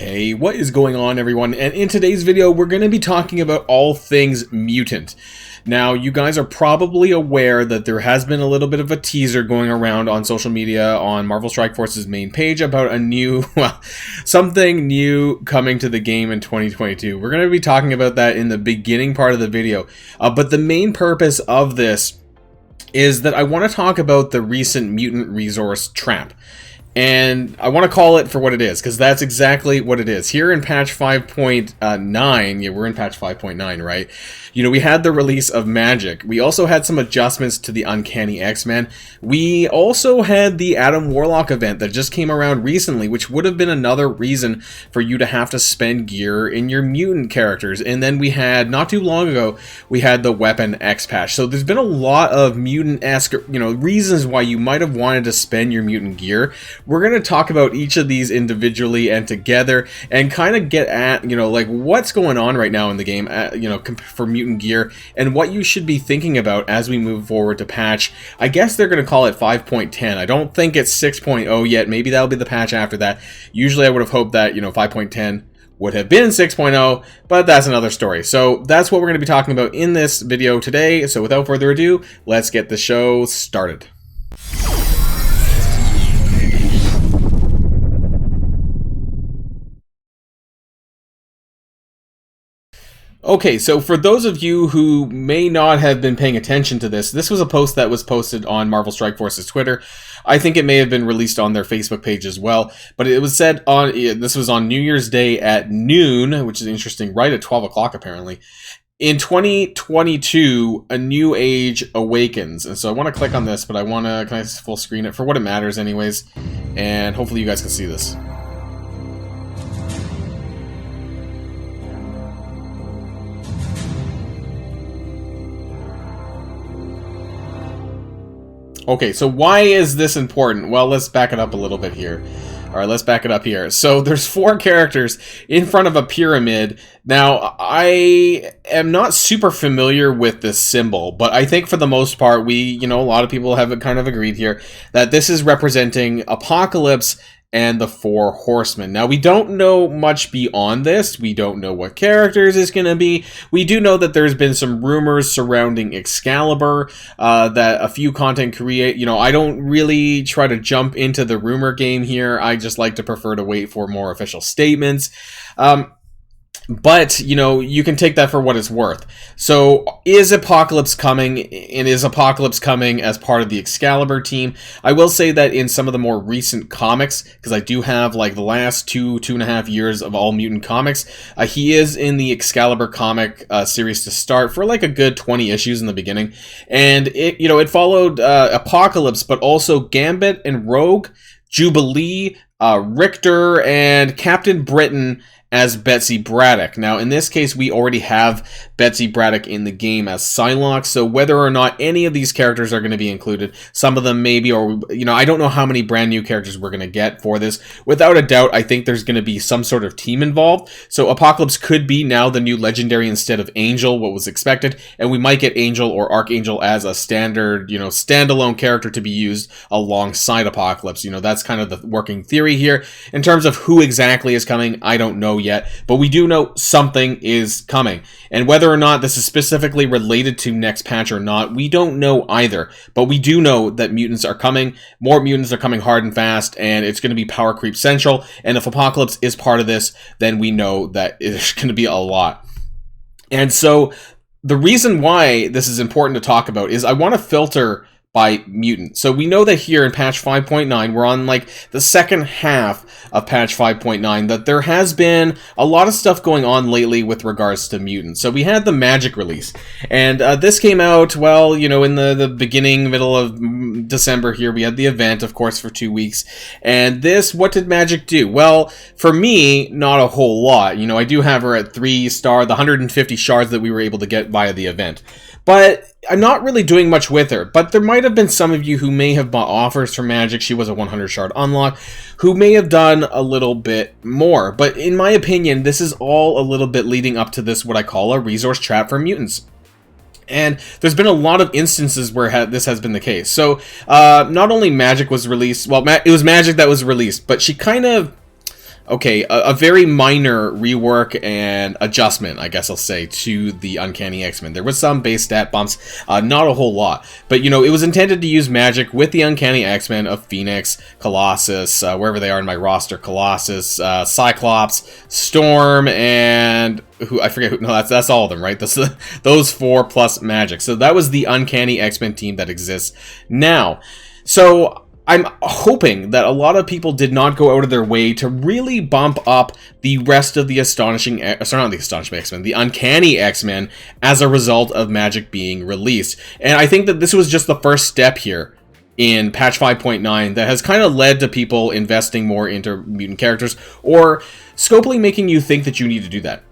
Hey, what is going on, everyone? And in today's video, we're going to be talking about all things Mutant. Now, you guys are probably aware that there has been a little bit of a teaser going around on social media on Marvel Strike Force's main page about a new, something new coming to the game in 2022. We're going to be talking about that in the beginning part of the video. But the main purpose of this is that I want to talk about the recent mutant resource trap. And I want to call it for what it is, because that's exactly what it is. Here in patch 5.9, yeah, we're in patch 5.9, right? You know, we had the release of Magik. We also had some adjustments to the Uncanny X-Men. We also had the Adam Warlock event that just came around recently, which would have been another reason for you to have to spend gear in your mutant characters. And then we had, not too long ago, we had the Weapon X patch. So there's been a lot of mutant-esque, reasons why you might have wanted to spend your mutant gear. We're going to talk about each of these individually and together and kind of get at, like what's going on right now in the game, for mutant gear and what you should be thinking about as we move forward to patch. I guess they're going to call it 5.10. I don't think it's 6.0 yet. Maybe that'll be the patch after that. Usually I would have hoped that, 5.10 would have been 6.0, but that's another story. So that's what we're going to be talking about in this video today. So without further ado, let's get the show started. Okay, so for those of you who may not have been paying attention to this was a post that was posted on Marvel Strike Force's Twitter. I think it may have been released on their Facebook page as well, but it was said on, this was on New Year's Day at noon, which is interesting, right at 12 o'clock apparently. In 2022, a new age awakens. And so I want to click on this, but can I full screen it for what it matters anyways? And hopefully you guys can see this. Okay, so why is this important? Well, let's back it up a little bit here. Alright, let's back it up here. So there's 4 characters in front of a pyramid. Now, I am not super familiar with this symbol, but I think for the most part, a lot of people have kind of agreed here that this is representing Apocalypse and the 4 Horsemen. Now, we don't know much beyond this. We don't know what characters it's going to be. We do know that there's been some rumors surrounding Excalibur, that a few content create. I don't really try to jump into the rumor game here. I just like to prefer to wait for more official statements. But, you can take that for what it's worth. So, is Apocalypse coming? And is Apocalypse coming as part of the Excalibur team? I will say that in some of the more recent comics, because I do have, like, the last 2.5 years of all Mutant comics, he is in the Excalibur comic series to start for, like, a good 20 issues in the beginning. And, it followed Apocalypse, but also Gambit and Rogue, Jubilee, Richter, and Captain Britain as Betsy Braddock. Now, in this case, we already have Betsy Braddock in the game as Psylocke, so whether or not any of these characters are going to be included, some of them maybe, or, I don't know how many brand new characters we're going to get for this. Without a doubt, I think there's going to be some sort of team involved, so Apocalypse could be now the new Legendary instead of Angel, what was expected, and we might get Angel or Archangel as a standard, standalone character to be used alongside Apocalypse. That's kind of the working theory here. In terms of who exactly is coming, I don't know yet, but we do know something is coming, and whether or not this is specifically related to next patch or not, we don't know either, but we do know that mutants are coming. More mutants are coming hard and fast, and it's going to be power creep central, and if Apocalypse is part of this, then we know that it's going to be a lot. And so the reason why this is important to talk about is I want to filter by mutant. So we know that here in patch 5.9, we're on like the second half of patch 5.9, that there has been a lot of stuff going on lately with regards to mutants. So we had the Magik release, and this came out, well, in the beginning, middle of December here. We had the event, of course, for 2 weeks. And what did Magik do? Well, for me, not a whole lot. I do have her at 3-star, the 150 shards that we were able to get via the event. But I'm not really doing much with her. But there might have been some of you who may have bought offers for Magik. She was a 100 shard unlock, who may have done a little bit more. But in my opinion, this is all a little bit leading up to this, what I call a resource trap for mutants. And there's been a lot of instances where this has been the case. So, not only Magik was released, well, it was Magik that was released, but she kind of okay, a very minor rework and adjustment, I guess I'll say, to the Uncanny X-Men. There was some base stat bumps, not a whole lot. But, you know, it was intended to use Magik with the Uncanny X-Men of Phoenix, Colossus, wherever they are in my roster, Colossus, Cyclops, Storm, and... who I forget who, no, that's all of them, right? Those 4 plus Magik. So that was the Uncanny X-Men team that exists now. So I'm hoping that a lot of people did not go out of their way to really bump up the rest of the the Uncanny X-Men as a result of Magik being released. And I think that this was just the first step here in patch 5.9 that has kind of led to people investing more into mutant characters, or scopely making you think that you need to do that.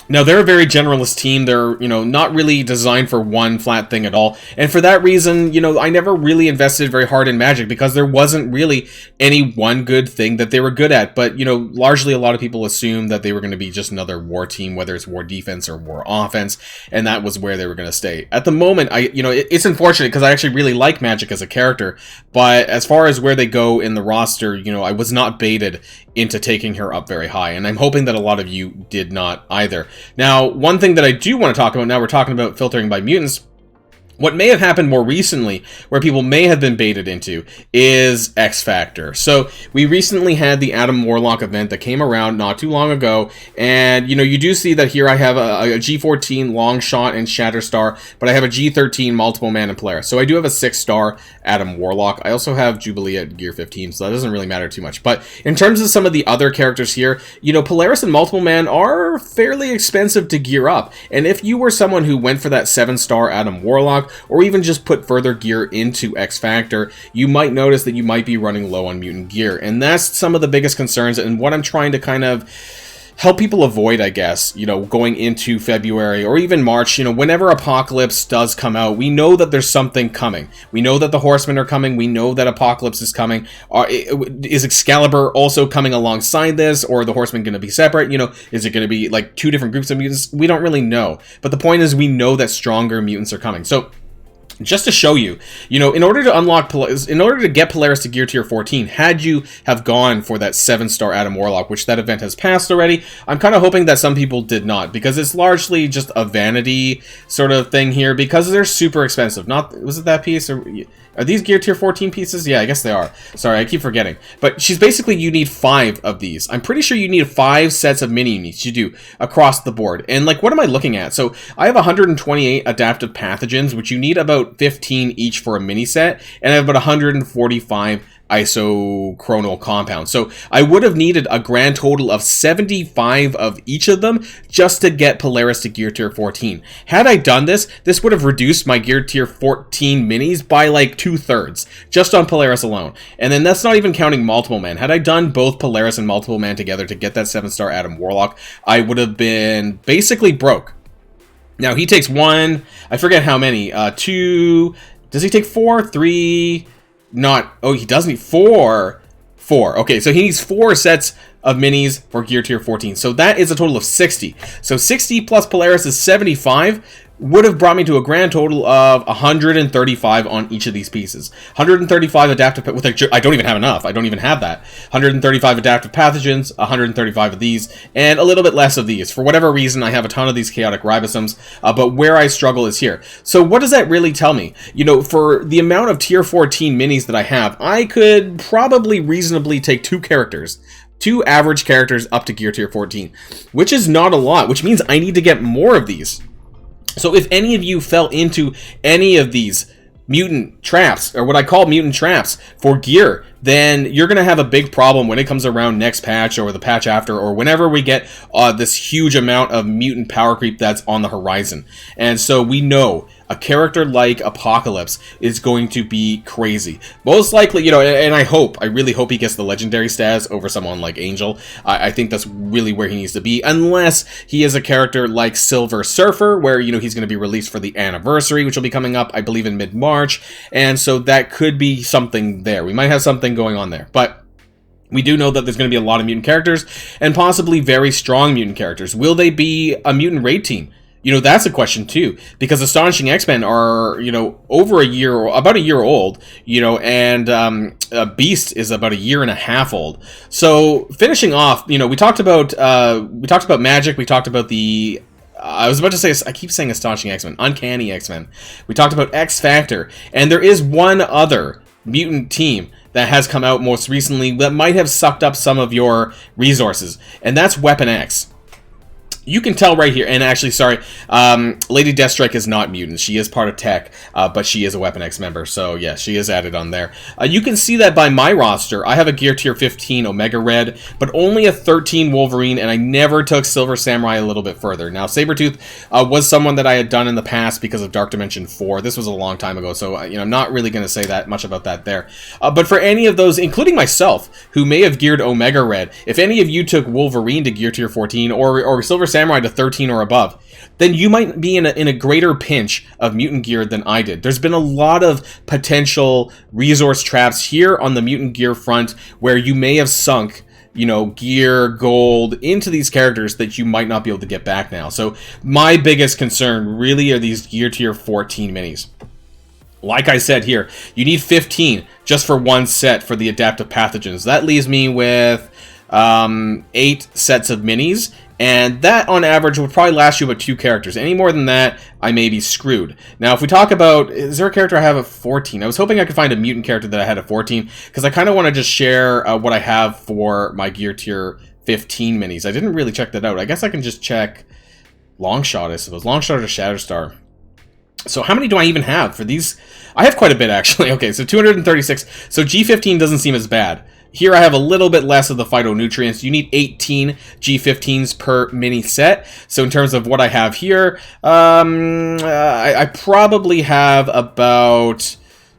Now, they're a very generalist team. They're, you know, not really designed for one flat thing at all. And for that reason, you know, I never really invested very hard in Magik because there wasn't really any one good thing that they were good at. But, you know, largely a lot of people assumed that they were going to be just another war team, whether it's war defense or war offense. And that was where they were going to stay. At the moment, it's unfortunate because I actually really like Magik as a character. But as far as where they go in the roster, you know, I was not baited into taking her up very high. And I'm hoping that a lot of you did not either. Now, one thing that I do want to talk about, now we're talking about filtering by mutants, what may have happened more recently, where people may have been baited into, is X Factor. So, we recently had the Adam Warlock event that came around not too long ago, and, you know, you do see that here I have a G14 Longshot and Shatterstar, but I have a G13 Multiple Man and Polaris. So, I do have a 6-star Adam Warlock. I also have Jubilee at Gear 15, so that doesn't really matter too much. But, in terms of some of the other characters here, you know, Polaris and Multiple Man are fairly expensive to gear up, and if you were someone who went for that 7-star Adam Warlock, or even just put further gear into X Factor, you might notice that you might be running low on mutant gear. And that's some of the biggest concerns, and what I'm trying to kind of help people avoid, I guess, you know, going into February or even March. You know, whenever Apocalypse does come out, we know that there's something coming. We know that the Horsemen are coming. We know that Apocalypse is coming. Is Excalibur also coming alongside this, or are the Horsemen going to be separate? You know, is it going to be like 2 different groups of mutants? We don't really know. But the point is, we know that stronger mutants are coming. So, just to show you, you know, in order to get Polaris to Gear Tier 14, had you have gone for that 7-star Adam Warlock, which that event has passed already, I'm kind of hoping that some people did not, because it's largely just a vanity sort of thing here, because they're super expensive. Was it that piece, or are these Gear Tier 14 pieces? Yeah, I guess they are. Sorry, I keep forgetting. But she's basically, you need 5 of these. I'm pretty sure you need 5 sets of mini units. You do, across the board. And, like, what am I looking at? So, I have 128 adaptive pathogens, which you need about 15 each for a mini set, and I have about 145 isochronal compounds. So I would have needed a grand total of 75 of each of them just to get Polaris to Gear Tier 14. Had I done this, this would have reduced my Gear Tier 14 minis by like 2/3, just on Polaris alone. And then that's not even counting Multiple Man. Had I done both Polaris and Multiple Man together to get that 7-star Adam Warlock, I would have been basically broke. Now, he takes 1, I forget how many, 2, does he take 4, 3, he does need 4. Okay, so he needs 4 sets of minis for Gear Tier 14. So that is a total of 60. So 60 plus Polaris is 75. Would have brought me to a grand total of 135 on each of these pieces. 135 adaptive, I don't even have enough. I don't even have that. 135 adaptive pathogens, 135 of these, and a little bit less of these. For whatever reason, I have a ton of these chaotic ribosomes, but where I struggle is here. So what does that really tell me? You know, for the amount of Tier 14 minis that I have, I could probably reasonably take 2 characters. 2 average characters up to Gear Tier 14, which is not a lot, which means I need to get more of these. So if any of you fell into any of these mutant traps, or what I call mutant traps, for gear, then you're going to have a big problem when it comes around next patch, or the patch after, or whenever we get this huge amount of mutant power creep that's on the horizon. And so we know a character like Apocalypse is going to be crazy. Most likely, you know, and I really hope he gets the legendary status over someone like Angel. I think that's really where he needs to be, unless he is a character like Silver Surfer, where, you know, he's going to be released for the anniversary, which will be coming up, I believe, in mid-March. And so that could be something there. We might have something going on there, but we do know that there's going to be a lot of mutant characters, and possibly very strong mutant characters. Will they be a mutant raid team? You know, that's a question too, because Astonishing X-Men are, you know, about a year old, you know, and Beast is about a year and a half old. So finishing off, you know, we talked about Magik, we talked about the I was about to say, I keep saying Astonishing X-Men, Uncanny X-Men. We talked about X Factor, and there is one other mutant team that has come out most recently that might have sucked up some of your resources, and that's Weapon X. You can tell right here, and actually, sorry, Lady Deathstrike is not mutant. She is part of Tech, but she is a Weapon X member, so yeah, she is added on there. You can see that by my roster, I have a Gear Tier 15 Omega Red, but only a 13 Wolverine, and I never took Silver Samurai a little bit further. Now, Sabretooth was someone that I had done in the past because of Dark Dimension 4. This was a long time ago, so you know, I'm not really going to say that much about that there. But for any of those, including myself, who may have geared Omega Red, if any of you took Wolverine to Gear Tier 14, or Silver Samurai to 13 or above, then you might be in a greater pinch of mutant gear than I did. There's been a lot of potential resource traps here on the mutant gear front where you may have sunk, you know, gear, gold into these characters that you might not be able to get back now. So my biggest concern really are these Gear Tier 14 minis. Like I said here, you need 15 just for one set for the adaptive pathogens. That leaves me with 8 sets of minis, and that on average would probably last you about 2 characters. Any more than that, I may be screwed. Now, if we talk about, is there a character I have at 14? I was hoping I could find a mutant character that I had at 14, because I kind of want to just share what I have for my Gear Tier 15 minis. I didn't really check that out. I guess I can just check Longshot, I suppose. Longshot or Shatterstar. So how many do I even have for these? I have quite a bit, actually. Okay, so 236. So G15 doesn't seem as bad. Here I have a little bit less of the phytonutrients. You need 18 G15s per mini set. So in terms of what I have here, I probably have about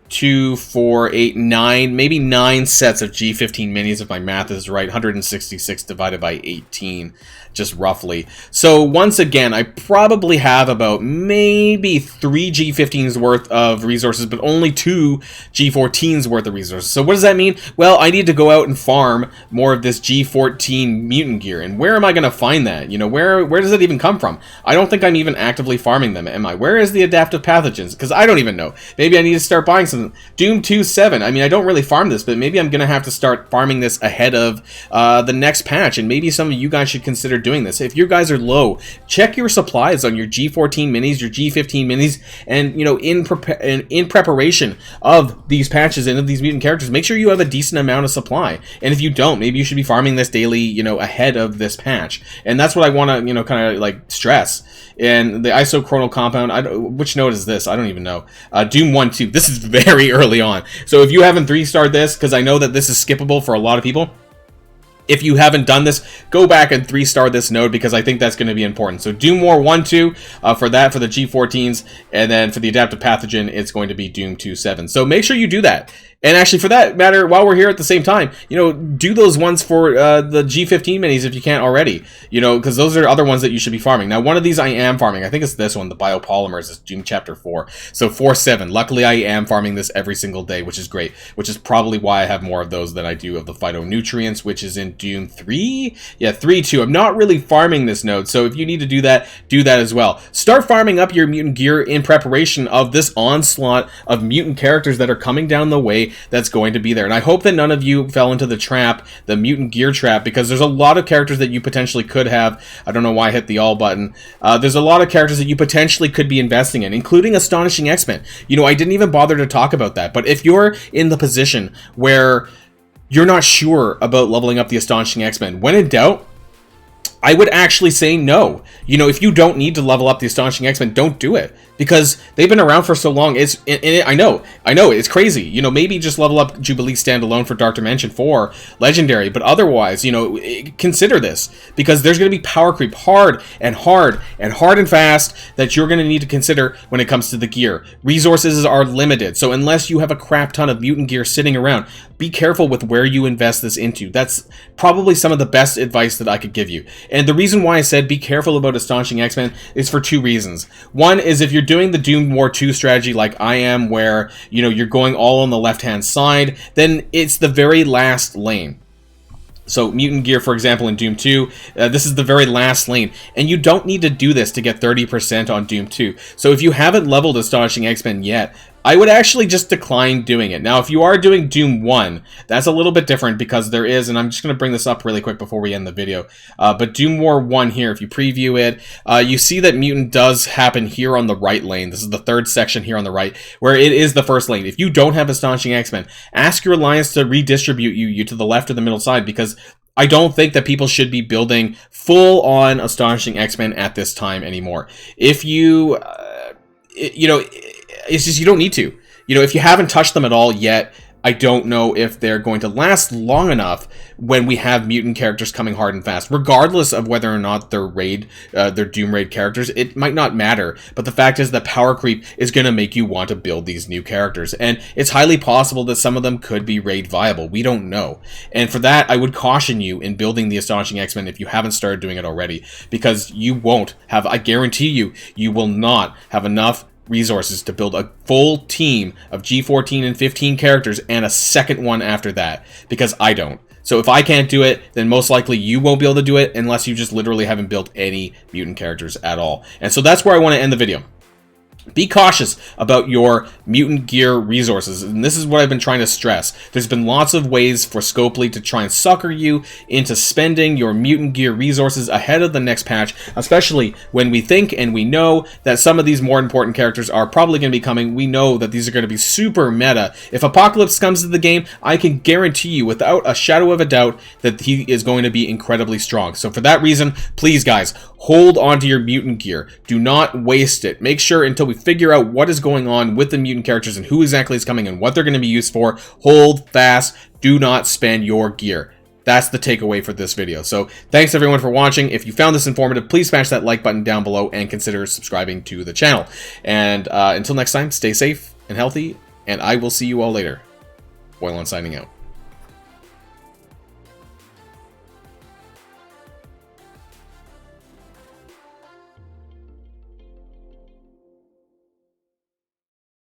2, 4, 8, 9, maybe 9 sets of G15 minis if my math is right. 166 divided by 18, just roughly. So once again, I probably have about maybe 3 G15s worth of resources, but only 2 G14s worth of resources. So what does that mean? Well, I need to go out and farm more of this G14 mutant gear. And where am I going to find that? You know, where does it even come from? I don't think I'm even actively farming them, am I? Where is the adaptive pathogens? Because I don't even know. Maybe I need to start buying some. Doom 2-7. I mean, I don't really farm this, but maybe I'm going to have to start farming this ahead of the next patch, and maybe some of you guys should consider doing this. If you guys are low, check your supplies on your G14 minis, your G15 minis, and, you know, in preparation of these patches and of these mutant characters, make sure you have a decent amount of supply. And if you don't, maybe you should be farming this daily, you know, ahead of this patch. And that's what I want to, you know, kind of like stress. And the isochronal compound, which node is this? I don't even know. Doom 1-2. This is very early on. So if you haven't 3-starred this, because I know that this is skippable for a lot of people, if you haven't done this, go back and 3-star this node, because I think that's going to be important. So Doom War 1-2 for that, for the G14s, and then for the adaptive pathogen, it's going to be Doom 2-7. So make sure you do that. And actually, for that matter, while we're here at the same time, you know, do those ones for the G15 minis if you can't already, you know, because those are other ones that you should be farming. Now, one of these I am farming. I think it's this one, the biopolymers, is Doom Chapter 4. So 4-7. Luckily, I am farming this every single day, which is great, which is probably why I have more of those than I do of the phytonutrients, which is in Doom 3? Yeah, 3-2. I'm not really farming this node, so if you need to do that as well. Start farming up your mutant gear in preparation of this onslaught of mutant characters that are coming down the way that's going to be there. And I hope that none of you fell into the trap, the mutant gear trap, because there's a lot of characters that you potentially could have. I don't know why I hit the all button. There's a lot of characters that you potentially could be investing in, including Astonishing X-Men. You know, I didn't even bother to talk about that, but if you're in the position where you're not sure about leveling up the Astonishing X-Men, when in doubt, I would actually say no. You know, if you don't need to level up the Astonishing X-Men, don't do it. Because they've been around for so long. I know, it's crazy. You know, maybe just level up Jubilee standalone for Dark Dimension 4 Legendary. But otherwise, you know, consider this. Because there's going to be power creep hard and fast that you're going to need to consider when it comes to the gear. Resources are limited. So unless you have a crap ton of mutant gear sitting around, be careful with where you invest this into. That's probably some of the best advice that I could give you. And the reason why I said be careful about Astonishing X-Men is for 2 reasons. One is if you're doing the Doom War 2 strategy like I am, where, you know, you're going all on the left-hand side, then it's the very last lane. So mutant gear, for example, in Doom 2, this is the very last lane, and you don't need to do this to get 30% on Doom 2. So if you haven't leveled Astonishing X-Men yet, I would actually just decline doing it. Now, if you are doing Doom 1, that's a little bit different because there is, and I'm just going to bring this up really quick before we end the video, but Doom War 1 here, if you preview it, you see that Mutant does happen here on the right lane. This is the third section here on the right, where it is the first lane. If you don't have Astonishing X-Men, ask your alliance to redistribute you to the left or the middle side, because I don't think that people should be building full-on Astonishing X-Men at this time anymore. If you, you know, it's just you don't need to. You know, if you haven't touched them at all yet, I don't know if they're going to last long enough when we have mutant characters coming hard and fast. Regardless of whether or not they're Doom Raid characters, it might not matter. But the fact is that power creep is going to make you want to build these new characters. And it's highly possible that some of them could be raid viable. We don't know. And for that, I would caution you in building the Astonishing X-Men if you haven't started doing it already. Because you won't have, I guarantee you, you will not have enough resources to build a full team of G14 and 15 characters and a second one after that, because I don't. So if I can't do it, then most likely you won't be able to do it unless you just literally haven't built any mutant characters at all. And so that's where I want to end the video. Be cautious about your mutant gear resources, and this is what I've been trying to stress. There's been lots of ways for Scopely to try and sucker you into spending your mutant gear resources ahead of the next patch, especially when we think and we know that some of these more important characters are probably going to be coming. We know that these are going to be super meta. If Apocalypse comes to the game, I can guarantee you without a shadow of a doubt that he is going to be incredibly strong. So for that reason, please guys, hold on to your mutant gear. Do not waste it. Make sure until we figure out what is going on with the mutant characters and who exactly is coming and what they're going to be used for, hold fast. Do not spend your gear. That's the takeaway for this video. So thanks everyone for watching. If you found this informative, please smash that like button down below and consider subscribing to the channel. And until next time, stay safe and healthy, and I will see you all later. Boilon signing out.